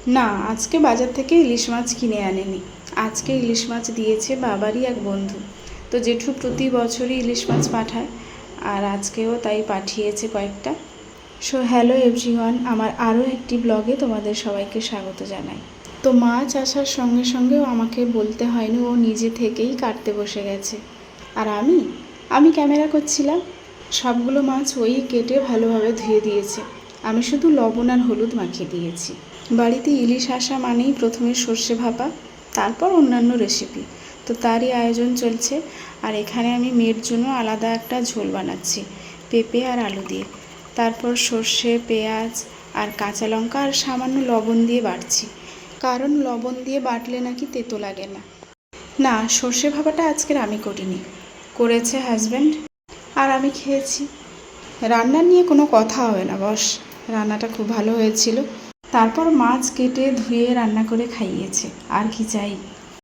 না, আজকে বাজার থেকে ইলিশ মাছ কিনে আনেনি। আজকে ইলিশ মাছ দিয়েছে বাবারই এক বন্ধু। তো জেঠু প্রতি বছরই ইলিশ মাছ পাঠায়, আর আজকেও তাই পাঠিয়েছে কয়েকটা। সো হ্যালো এভরিওয়ান, আমার আরও একটি ব্লগে তোমাদের সবাইকে স্বাগত জানাই। তো মাছ আসার সঙ্গে সঙ্গেও আমাকে বলতে হয়নি, ও নিজে থেকেই কাটতে বসে গেছে। আর আমি ক্যামেরা করছিলাম। সবগুলো মাছ ওই কেটে ভালোভাবে ধুয়ে দিয়েছে। আমি শুধু লবণ আর হলুদ মাখিয়ে দিয়েছি। বাড়িতে ইলিশ আসা মানেই প্রথমে সর্ষে ভাপা, তারপর অন্যান্য রেসিপি। তো তারই আয়োজন চলছে। আর এখানে আমি মেয়ের জন্য আলাদা একটা ঝোল বানাচ্ছি, পেঁপে আর আলু দিয়ে। তারপর সর্ষে, পেঁয়াজ আর কাঁচা লঙ্কা আর সামান্য লবণ দিয়ে বাটছি, কারণ লবণ দিয়ে বাটলে নাকি তেতো লাগে না। না, সর্ষে ভাপাটা আজকের আমি করিনি, করেছে হাজব্যান্ড, আর আমি খেয়েছি। রান্না নিয়ে কোনো কথা হবে না বস, রান্নাটা খুব ভালো হয়েছিল। তারপর মাছ কেটে ধুয়ে রান্না করে খাইয়েছে, আর কি চাই।